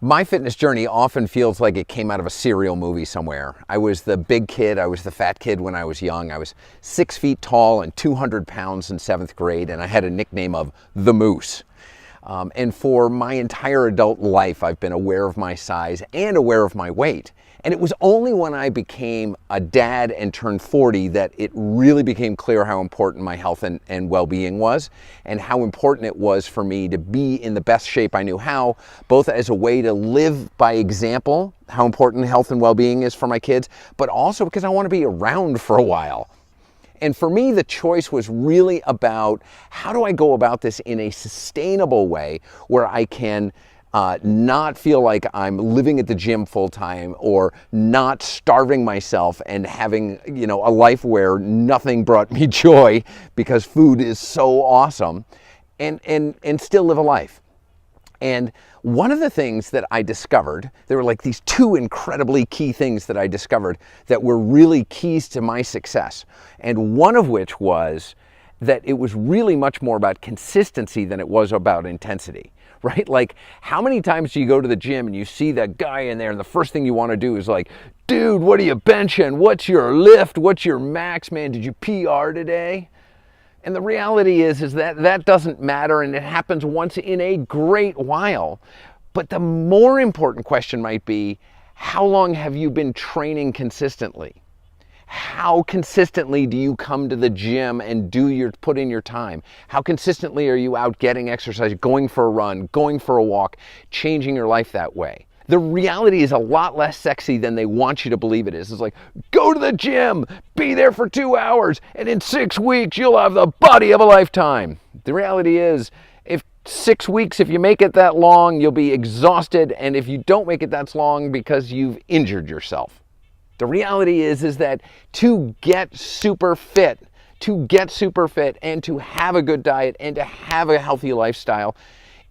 My fitness journey often feels like it came out of a serial movie somewhere. I was the big kid, I was the fat kid when I was young. I was 6 feet tall and 200 pounds in 7th grade, and I had a nickname of the Moose. And for my entire adult life, I've been aware of my size and aware of my weight. And it was only when I became a dad and turned 40 that it really became clear how important my health and well-being was, and how important it was for me to be in the best shape I knew how, both as a way to live by example, how important health and well-being is for my kids, but also because I want to be around for a while. And for me, the choice was really about how do I go about this in a sustainable way where I can not feel like I'm living at the gym full time or not starving myself and having, a life where nothing brought me joy because food is so awesome, and still live a life. And one of the things that I discovered, there were like these two incredibly key things that I discovered that were really keys to my success. And one of which was that it was really much more about consistency than it was about intensity, right? Like, how many times do you go to the gym and you see that guy in there and the first thing you want to do is like, dude, what are you benching? What's your lift? What's your max, man? Did you PR today? And the reality is that that doesn't matter, and it happens once in a great while. But the more important question might be, how long have you been training consistently? How consistently do you come to the gym and put in your time? How consistently are you out getting exercise, going for a run, going for a walk, changing your life that way? The reality is a lot less sexy than they want you to believe it is. It's like, go to the gym, be there for 2 hours, and in 6 weeks, you'll have the body of a lifetime. The reality is, if 6 weeks, if you make it that long, you'll be exhausted, and if you don't make it that long because you've injured yourself. The reality is that to get super fit and to have a good diet and to have a healthy lifestyle,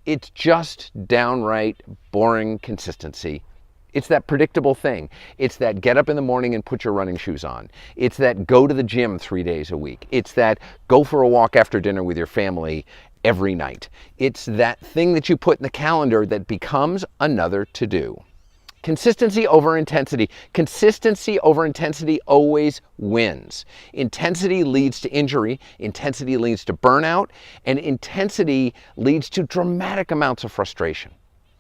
it's just downright boring consistency. It's that predictable thing. It's that get up in the morning and put your running shoes on. It's that go to the gym 3 days a week. It's that go for a walk after dinner with your family every night. It's that thing that you put in the calendar that becomes another to-do. Consistency over intensity. Consistency over intensity always wins. Intensity leads to injury, intensity leads to burnout, and intensity leads to dramatic amounts of frustration.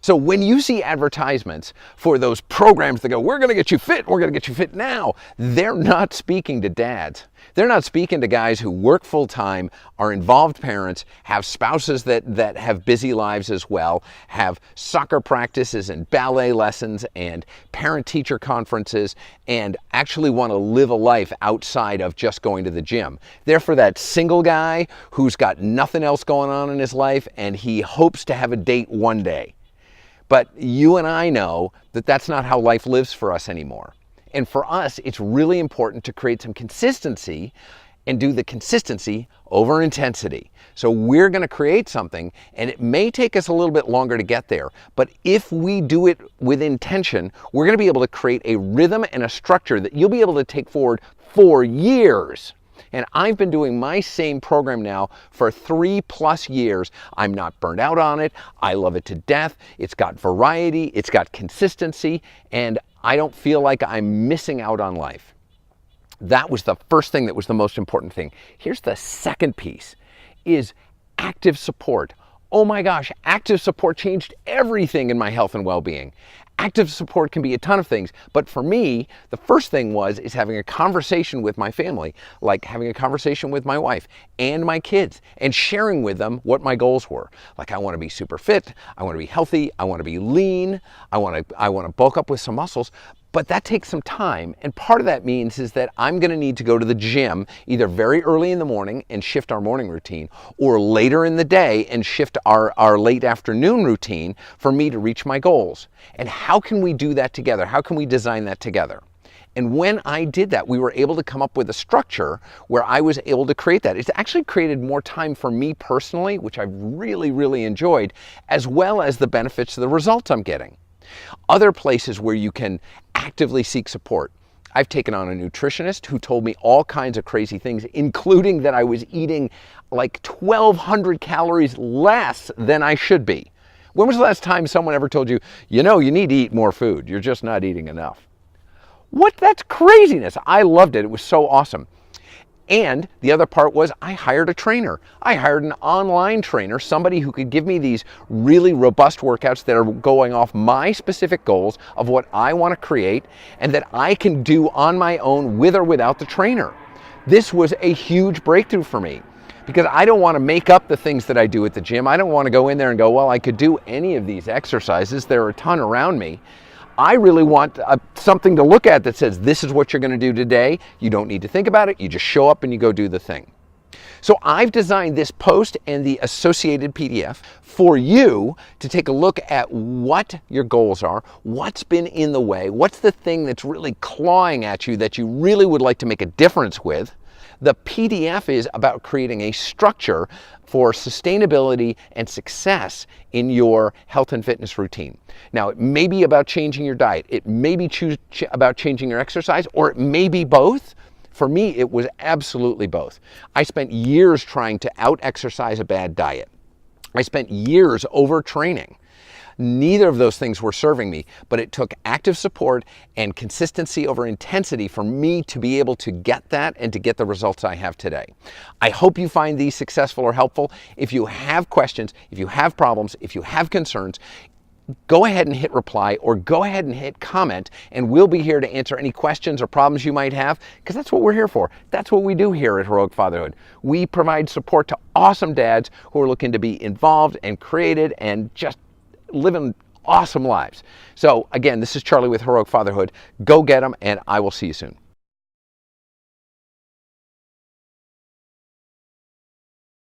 So when you see advertisements for those programs that go, we're going to get you fit, we're going to get you fit now, they're not speaking to dads. They're not speaking to guys who work full time, are involved parents, have spouses that have busy lives as well, have soccer practices and ballet lessons and parent-teacher conferences, and actually want to live a life outside of just going to the gym. They're for that single guy who's got nothing else going on in his life and he hopes to have a date one day. But you and I know that that's not how life lives for us anymore. And for us, it's really important to create some consistency and do the consistency over intensity. So we're going to create something, and it may take us a little bit longer to get there. But if we do it with intention, we're going to be able to create a rhythm and a structure that you'll be able to take forward for years. And I've been doing my same program now for 3+ years. I'm not burnt out on it. I love it to death. It's got variety, it's got consistency, and I don't feel like I'm missing out on life. That was the first thing that was the most important thing. Here's the second piece, is active support. Oh my gosh, active support changed everything in my health and well-being. Active support can be a ton of things, but for me, the first thing is having a conversation with my family, like having a conversation with my wife and my kids, and sharing with them what my goals were. Like, I want to be super fit, I want to be healthy, I want to be lean, I want to bulk up with some muscles. But that takes some time, and part of that means is that I'm going to need to go to the gym either very early in the morning and shift our morning routine, or later in the day and shift our late afternoon routine for me to reach my goals. And how can we do that together? How can we design that together? And when I did that, we were able to come up with a structure where I was able to create that. It's actually created more time for me personally, which I've really, really enjoyed, as well as the benefits of the results I'm getting. Other places where you can actively seek support. I've taken on a nutritionist who told me all kinds of crazy things, including that I was eating like 1,200 calories less than I should be. When was the last time someone ever told you, you know, you need to eat more food, you're just not eating enough? What? That's craziness. I loved it. It was so awesome. And the other part was I hired a trainer. I hired an online trainer, somebody who could give me these really robust workouts that are going off my specific goals of what I want to create and that I can do on my own with or without the trainer. This was a huge breakthrough for me because I don't want to make up the things that I do at the gym. I don't want to go in there and go, well, I could do any of these exercises. There are a ton around me. I really want something to look at that says, this is what you're going to do today. You don't need to think about it. You just show up and you go do the thing. So I've designed this post and the associated PDF for you to take a look at what your goals are, what's been in the way, what's the thing that's really clawing at you that you really would like to make a difference with. The PDF is about creating a structure for sustainability and success in your health and fitness routine. Now, it may be about changing your diet, it may be about changing your exercise, or it may be both. For me, it was absolutely both. I spent years trying to out-exercise a bad diet. I spent years overtraining. Neither of those things were serving me, but it took active support and consistency over intensity for me to be able to get that and to get the results I have today. I hope you find these successful or helpful. If you have questions, if you have problems, if you have concerns, go ahead and hit reply or go ahead and hit comment, and we'll be here to answer any questions or problems you might have, because that's what we're here for. That's what we do here at Heroic Fatherhood. We provide support to awesome dads who are looking to be involved and created and just living awesome lives. So again, this is Charlie with Heroic Fatherhood. Go get them, and I will see you soon.